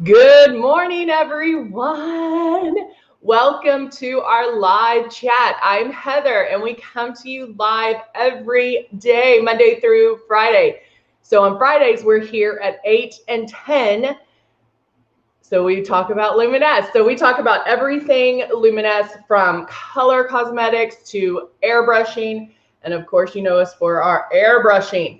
Good morning, everyone. Welcome to our live chat. I'm Heather, and we come to you live every day, Monday through Friday. So on Fridays, we're here at 8 and 10. So we talk about Luminous. So we talk about everything Luminous, from color cosmetics to airbrushing. And of course, you know us for our airbrushing.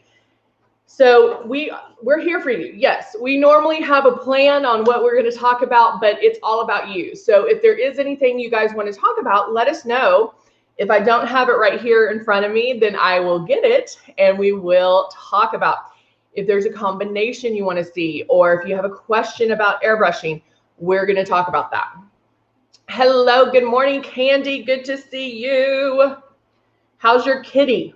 So we're here for you. Yes, we normally have a plan on what we're going to talk about, but it's all about you. So if there is anything you guys want to talk about, let us know. If I don't have it right here in front of me, then I will get it and we will talk about. If there's a combination you want to see, or if you have a question about airbrushing, we're going to talk about that. Hello, good morning, Candy. Good to see you. How's your kitty?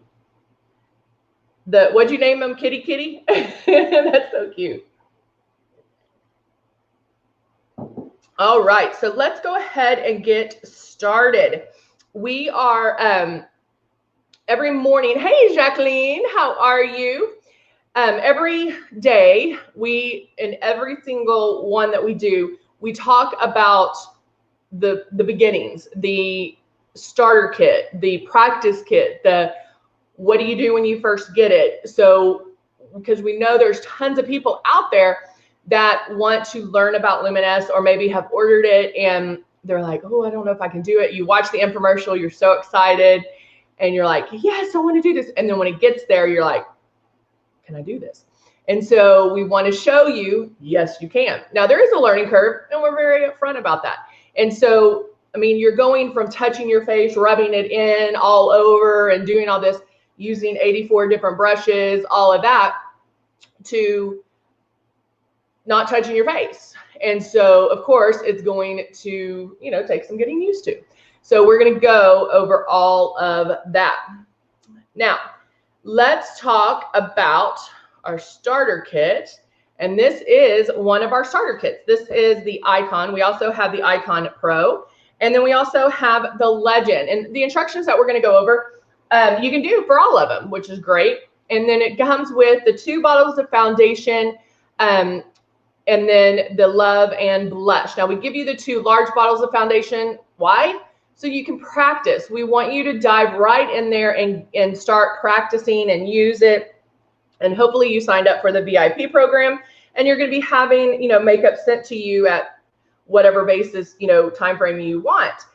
What'd you name him? Kitty? That's so cute. All right, so let's go ahead and get started. We are every morning. Hey, Jacqueline, how are you? Every day, in every single one that we do, we talk about the beginnings, the starter kit, the practice kit, what do you do when you first get it? So, because we know there's tons of people out there that want to learn about Luminous, or maybe have ordered it and they're like, oh, I don't know if I can do it. You watch the infomercial, you're so excited, and you're like, yes, I want to do this. And then when it gets there, you're like, can I do this? And so we want to show you, yes, you can. Now, there is a learning curve, and we're very upfront about that. And so, I mean, you're going from touching your face, rubbing it in all over, and doing all this, using 84 different brushes, all of that, to not touching your face. And so, of course, it's going to, take some getting used to. So we're going to go over all of that. Now, let's talk about our starter kit. And this is one of our starter kits. This is the Icon. We also have the Icon Pro. And then we also have the Legend. And the instructions that we're going to go over, you can do for all of them, which is great. And then it comes with the 2 bottles of foundation, and then the Love and Blush. Now, we give you the 2 large bottles of foundation. Why? So you can practice. We want you to dive right in there and start practicing and use it. And hopefully you signed up for the VIP program, and you're going to be having, makeup sent to you at whatever basis, time frame you want.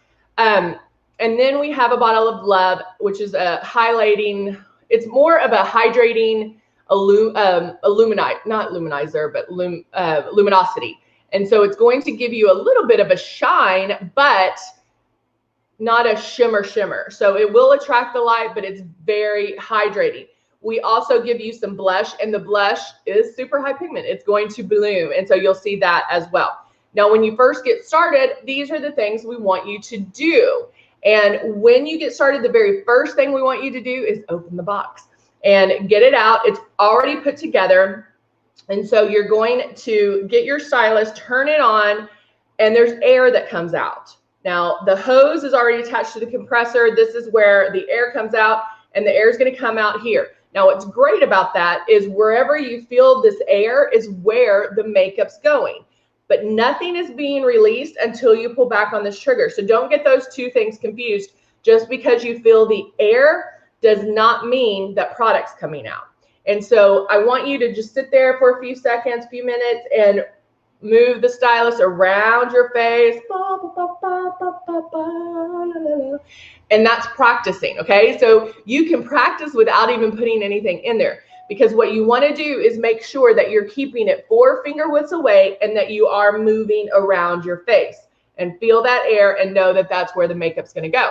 And then we have a bottle of Love, which is a highlighting. It's more of a hydrating illuminite, not luminizer, but luminosity. And so it's going to give you a little bit of a shine, but not a shimmer. So it will attract the light, but it's very hydrating. We also give you some blush, and the blush is super high pigment. It's going to bloom, and so you'll see that as well. Now, when you first get started, these are the things we want you to do. And when you get started, the very first thing we want you to do is open the box and get it out. It's already put together. And so you're going to get your stylus, turn it on, and there's air that comes out. Now, the hose is already attached to the compressor. This is where the air comes out, and the air is going to come out here. Now, what's great about that is wherever you feel this air is where the makeup's going. But nothing is being released until you pull back on this trigger. So don't get those 2 things confused. Just because you feel the air does not mean that product's coming out. And so I want you to just sit there for a few seconds, few minutes, and move the stylus around your face. And that's practicing, okay? So you can practice without even putting anything in there. Because what you want to do is make sure that you're keeping it 4 finger widths away, and that you are moving around your face. And feel that air and know that that's where the makeup's going to go.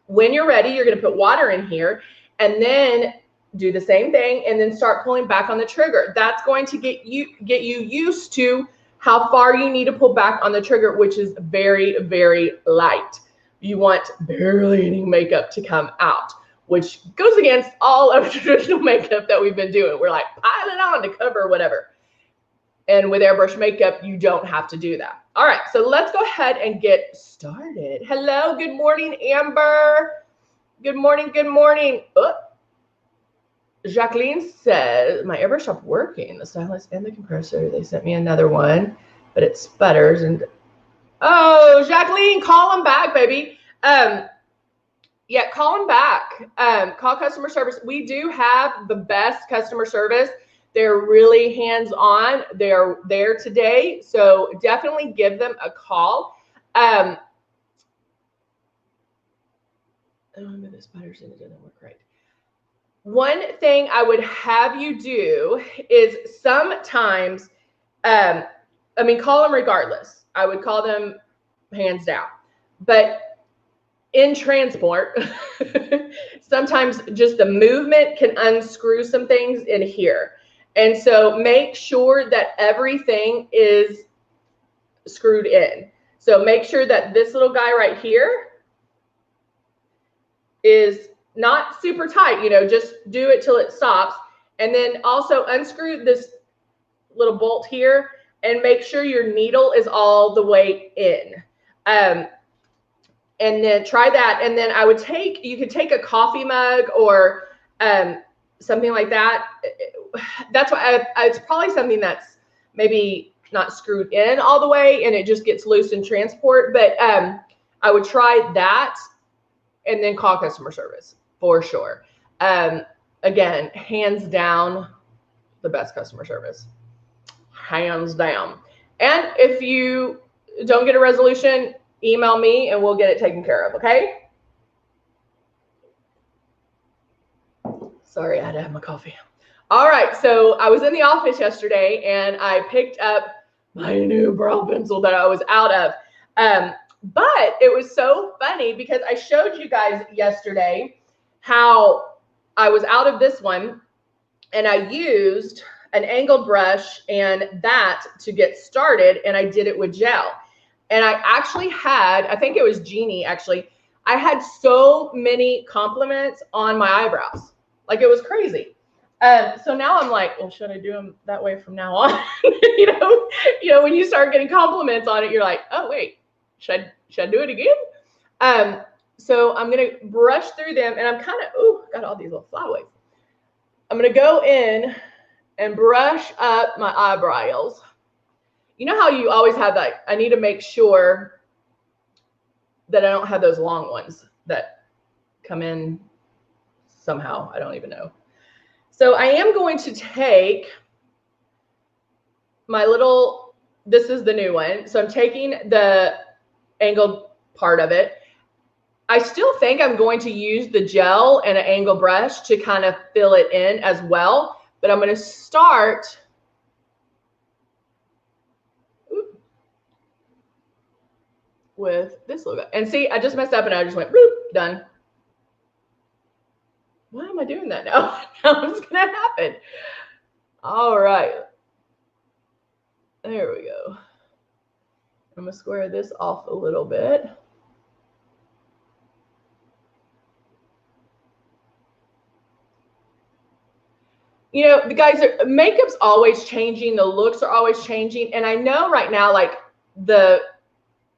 When you're ready, you're going to put water in here, and then do the same thing, and then start pulling back on the trigger. That's going to get you used to how far you need to pull back on the trigger, which is very, very light. You want barely any makeup to come out, which goes against all of the traditional makeup that we've been doing. We're like, pile it on to cover whatever. And with airbrush makeup, you don't have to do that. All right, so let's go ahead and get started. Hello, good morning, Amber. Good morning, good morning. Oh, Jacqueline says, my airbrush stopped working. The stylus and the compressor, they sent me another one. but it sputters. And oh, Jacqueline, call them back, baby. Yeah, call them back. Call customer service. We do have the best customer service. They're really hands-on. They're there today, so definitely give them a call. Oh, the spiders in it doesn't work right. One thing I would have you do is sometimes, I mean, call them regardless. I would call them hands down. But in transport, sometimes just the movement can unscrew some things in here. And so make sure that everything is screwed in. So make sure that this little guy right here is not super tight, you know, just do it till it stops. And then also unscrew this little bolt here and make sure your needle is all the way in. And then try that. And then I would take, you could take a coffee mug or something like that. That's why it's probably something that's maybe not screwed in all the way and it just gets loose in transport. But I would try that and then call customer service for sure. Again, hands down, the best customer service. Hands down. And if you don't get a resolution, email me and we'll get it taken care of, okay? Sorry, I had to have my coffee. All right, so I was in the office yesterday and I picked up my new brow pencil that I was out of. But it was so funny because I showed you guys yesterday how I was out of this one and I used an angled brush and that to get started, and I did it with gel. And I actually had, I think it was Jeannie actually, I had so many compliments on my eyebrows. Like it was crazy. So now I'm like, well, should I do them that way from now on? you know, when you start getting compliments on it, you're like, oh wait, should I do it again? So I'm gonna brush through them, and I'm kind of, ooh, got all these little flyaways. I'm gonna go in and brush up my eyebrows. You know how you always have that, I need to make sure that I don't have those long ones that come in somehow. I don't even know. So I am going to take my little, this is the new one. So I'm taking the angled part of it. I still think I'm going to use the gel and an angled brush to kind of fill it in as well. But I'm going to start with this little guy. And see, I just messed up and I just went, boop, done. Why am I doing that now? Now it's going to happen. All right. There we go. I'm going to square this off a little bit. You know, the guys, makeup's always changing. The looks are always changing. And I know right now, like the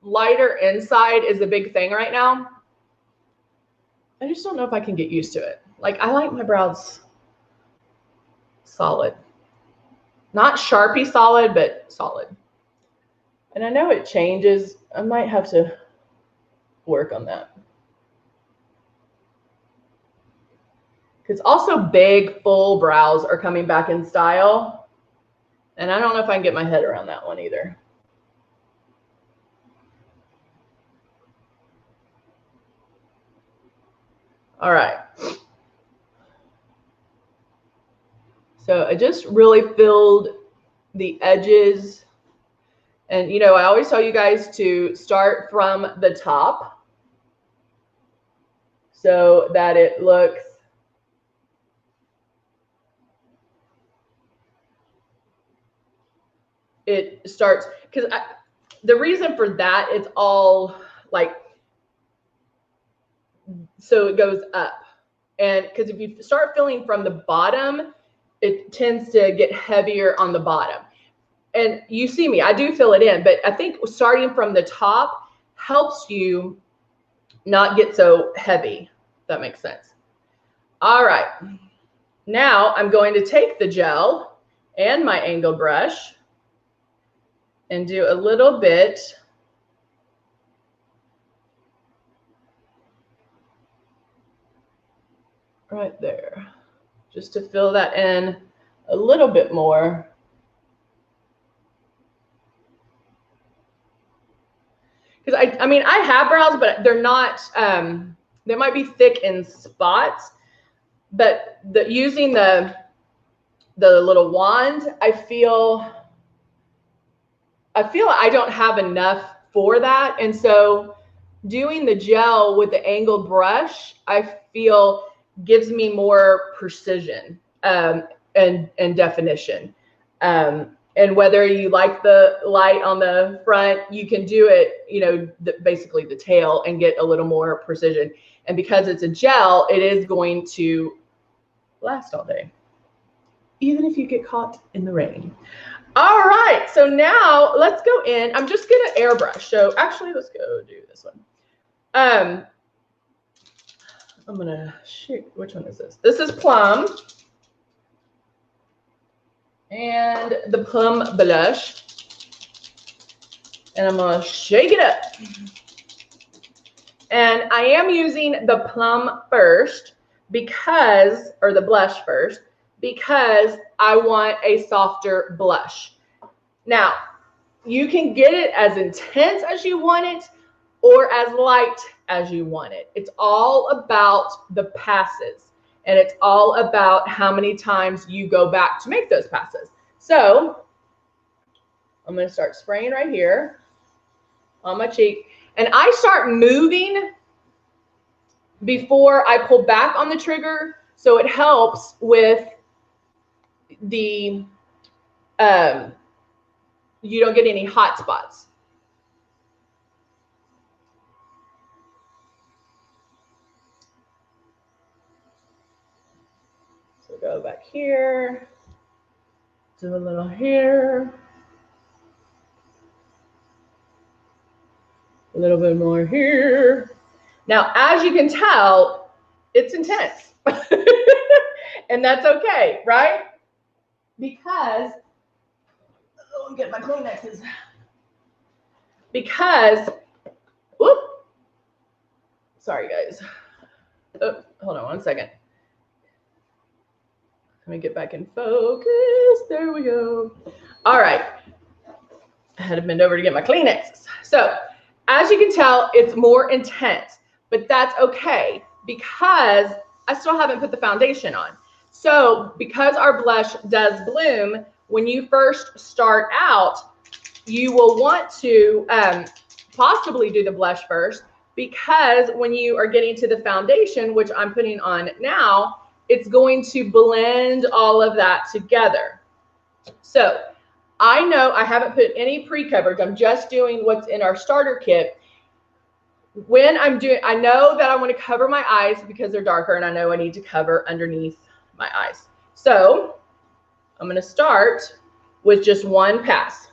lighter inside is a big thing right now. I just don't know if I can get used to it. Like I like my brows solid. Not Sharpie solid, but solid. And I know it changes. I might have to work on that. Because also big, full brows are coming back in style. And I don't know if I can get my head around that one either. All right. So I just really filled the edges. And, you know, I always tell you guys to start from the top so that it looks it starts, because the reason for that, it's all like, so it goes up. And because if you start filling from the bottom, it tends to get heavier on the bottom. And you see me, I do fill it in, but I think starting from the top helps you not get so heavy, if that makes sense. All right, now I'm going to take the gel and my angled brush, and do a little bit right there, just to fill that in a little bit more. Because I mean, I have brows, but they're not, they might be thick in spots, but using the little wand, I feel I don't have enough for that. And so doing the gel with the angled brush, I feel gives me more precision and definition. And whether you like the light on the front, you can do it, you know, basically the tail, and get a little more precision. And because it's a gel, it is going to last all day, even if you get caught in the rain. All right, so now let's go in. I'm just gonna airbrush. So actually, let's go do this one. I'm gonna shoot. Which one is this? This is Plum, and the Plum Blush, and I'm gonna shake it up. And I am using the Plum first because, or the blush first, because I want a softer blush. Now, you can get it as intense as you want it or as light as you want it. It's all about the passes, and it's all about how many times you go back to make those passes. So I'm going to start spraying right here on my cheek, and I start moving before I pull back on the trigger, so it helps with the you don't get any hot spots. So go back here, do a little here, a little bit more here. Now, as you can tell, it's intense. And that's okay, right? Because, oh, get my Kleenexes. Because, whoop, sorry guys. Oh, hold on one second. Let me get back in focus. There we go. All right. I had to bend over to get my Kleenexes. So, as you can tell, it's more intense, but that's okay because I still haven't put the foundation on. So because our blush does bloom, when you first start out, you will want to possibly do the blush first, because when you are getting to the foundation, which I'm putting on now, it's going to blend all of that together. So I know I haven't put any pre-coverage. I'm just doing what's in our starter kit. When I'm doing, I know that I want to cover my eyes because they're darker, and I know I need to cover underneath my eyes. So I'm going to start with just one pass.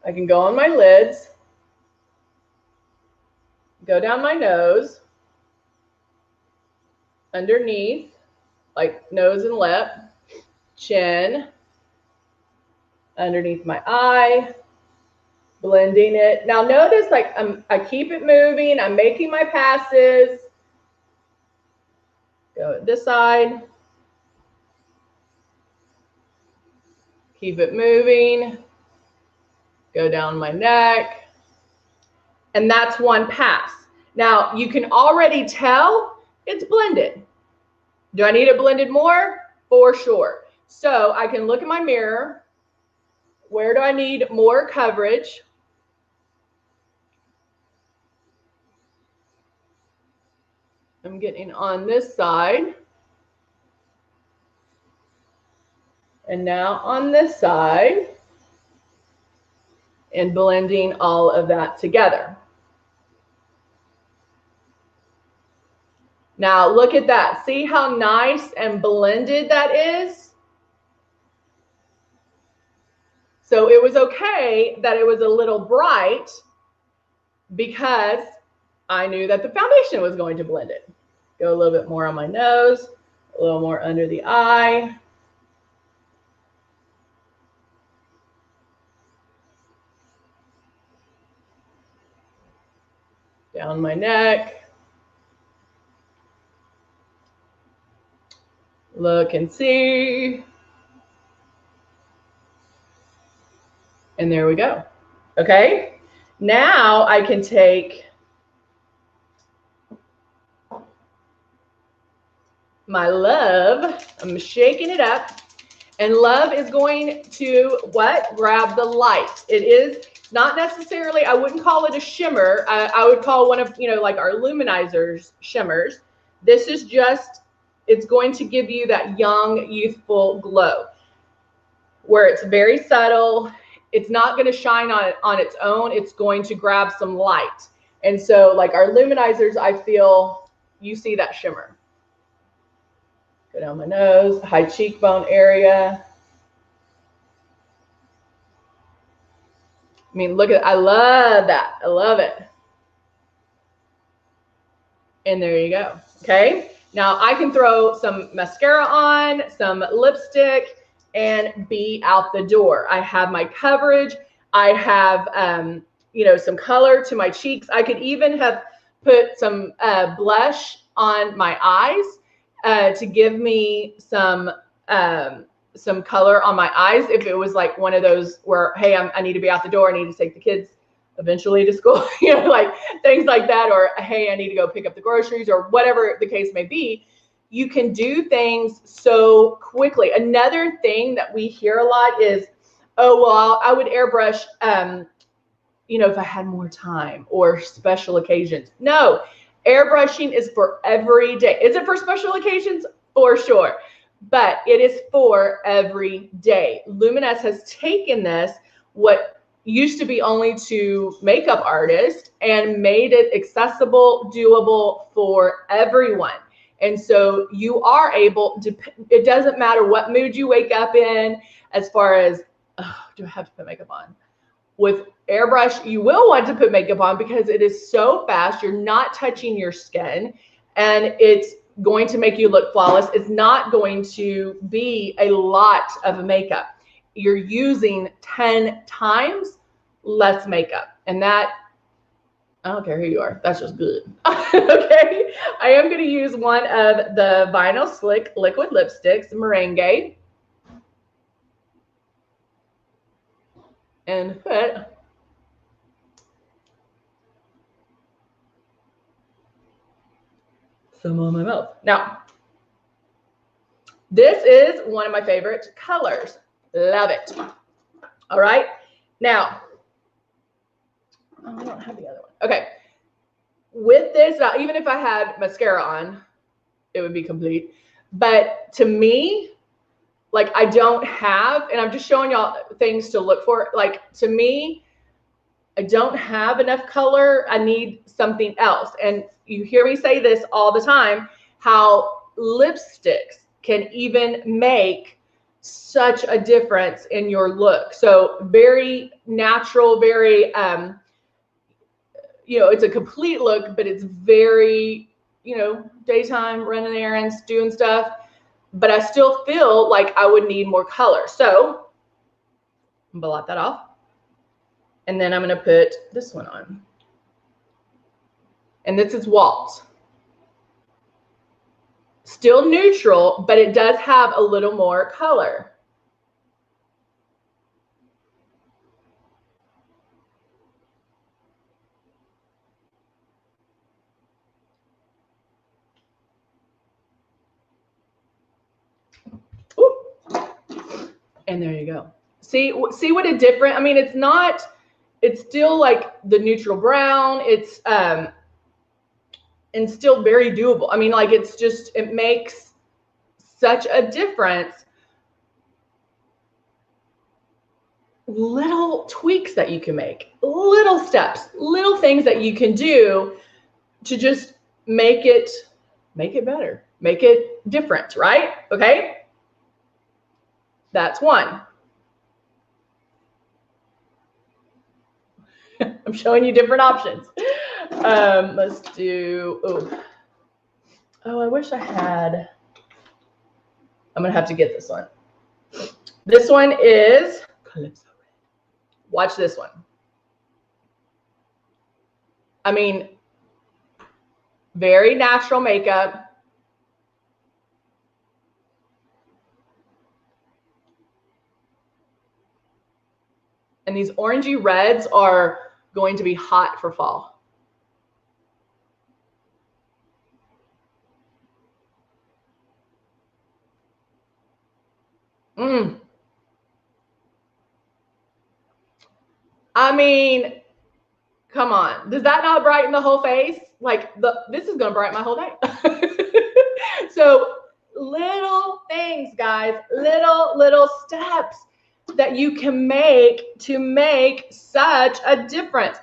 I can go on my lids, go down my nose, underneath, like nose and lip, chin, underneath my eye, blending it. Now notice, like, I keep it moving. I'm making my passes. Go this side. Keep it moving. Go down my neck. And that's one pass. Now you can already tell it's blended. Do I need it blended more? For sure. So I can look in my mirror. Where do I need more coverage? I'm getting on this side. And now on this side. And blending all of that together. Now look at that. See how nice and blended that is? So it was okay that it was a little bright because I knew that the foundation was going to blend it. Go a little bit more on my nose, A little more under the eye. Down my neck. Look and see. And there we go. Okay. Now I can take my Love. I'm shaking it up. And Love is going to what? Grab the light. It is not necessarily, I wouldn't call it a shimmer. I would call one of, you know, like our luminizers shimmers. This is just, it's going to give you that young, youthful glow where it's very subtle. It's not going to shine on its own. It's going to grab some light. And so like our luminizers, I feel you see that shimmer. Go down my nose, high cheekbone area. I mean, look at, I love that. I love it. And there you go. Okay. Now I can throw some mascara on, some lipstick, and be out the door. I have my coverage. I have, you know, some color to my cheeks. I could even have put some blush on my eyes to give me some color on my eyes if it was like one of those where, hey, I need to be out the door. I need to take the kids eventually to school, you know, like things like that. Or, hey, I need to go pick up the groceries or whatever the case may be. You can do things so quickly. Another thing that we hear a lot is, oh, well, I would airbrush, you know, if I had more time or special occasions. No, airbrushing is for every day. Is it for special occasions? For sure. But it is for every day. Luminous has taken this, what used to be only to makeup artists, and made it accessible, doable for everyone. And so you are able to, it doesn't matter what mood you wake up in as far as, oh, do I have to put makeup on? With airbrush, you will want to put makeup on because it is so fast. You're not touching your skin and it's going to make you look flawless. It's not going to be a lot of makeup. You're using 10 times less makeup. And that, I don't care who you are, that's just good. Okay, I am going to use one of the Vinyl Slick Liquid Lipsticks, Merengue. And put some on my mouth. Now, this is one of my favorite colors. Love it. All right. Now, oh, I don't have the other one. Okay. With this, now, even if I had mascara on, it would be complete. But to me, like I don't have, and I'm just showing y'all things to look for. Like to me, I don't have enough color. I need something else. And you hear me say this all the time, how lipsticks can even make such a difference in your look. So very natural, very, you know, it's a complete look, but it's very, you know, daytime, running errands, doing stuff. But I still feel like I would need more color. So I'm gonna blot that off. And then I'm going to put this one on. And this is Walt. Still neutral, but it does have a little more color. Ooh. And there you go. See what a different, I mean, it's not, it's still like the neutral brown. It's and still very doable. I mean, like it's just, it makes such a difference. Little tweaks that you can make, little steps, little things that you can do to just make it better, make it different, right? Okay. That's one. I'm showing you different options. Let's do, oh, I wish I had, I'm going to have to get this one. This one is Calypso Red. Watch this one. I mean, very natural makeup. And these orangey reds are going to be hot for fall. I mean, come on. Does that not brighten the whole face? Like, this is going to brighten my whole day. So little things, guys, little steps that you can make to make such a difference.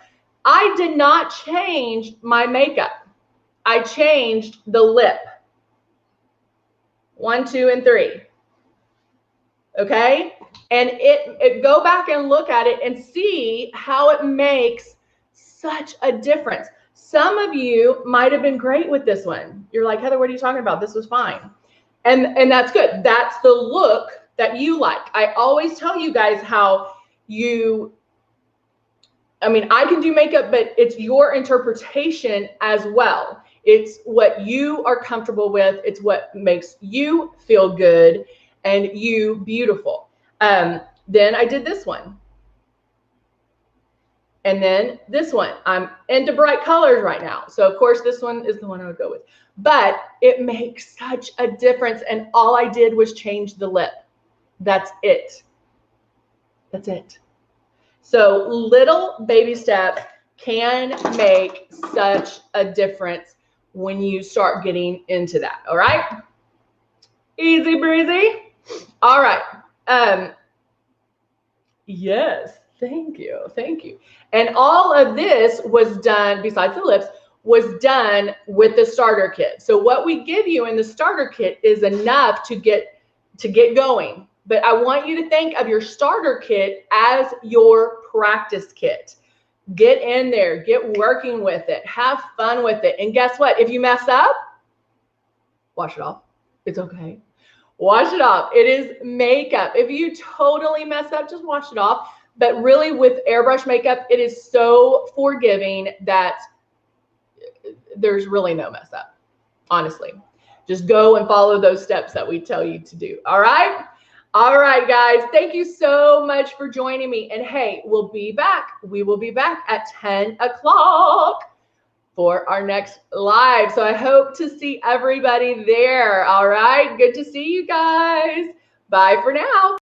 I did not change my makeup. I changed the lip. 1, 2, and 3. Okay? And it go back and look at it and see how it makes such a difference. Some of you might have been great with this one. You're like, Heather, what are you talking about? This was fine. And that's good. That's the look that you like. I always tell you guys how I mean, I can do makeup, but it's your interpretation as well. It's what you are comfortable with. It's what makes you feel good and you beautiful. Then I did this one. And then this one. I'm into bright colors right now. So of course this one is the one I would go with. But it makes such a difference. And all I did was change the lip. That's it. That's it. So little baby steps can make such a difference when you start getting into that. All right. Easy breezy. All right. Yes. Thank you. Thank you. And all of this was done, besides the lips, was done with the starter kit. So what we give you in the starter kit is enough to get going. But I want you to think of your starter kit as your practice kit. Get in there, get working with it, have fun with it. And guess what? If you mess up, wash it off. It's okay. Wash it off. It is makeup. If you totally mess up, just wash it off. But really with airbrush makeup, it is so forgiving that there's really no mess up, honestly. Just go and follow those steps that we tell you to do. All right? All right, guys. Thank you so much for joining me. And hey, we'll be back. We will be back at 10 o'clock for our next live. So I hope to see everybody there. All right. Good to see you guys. Bye for now.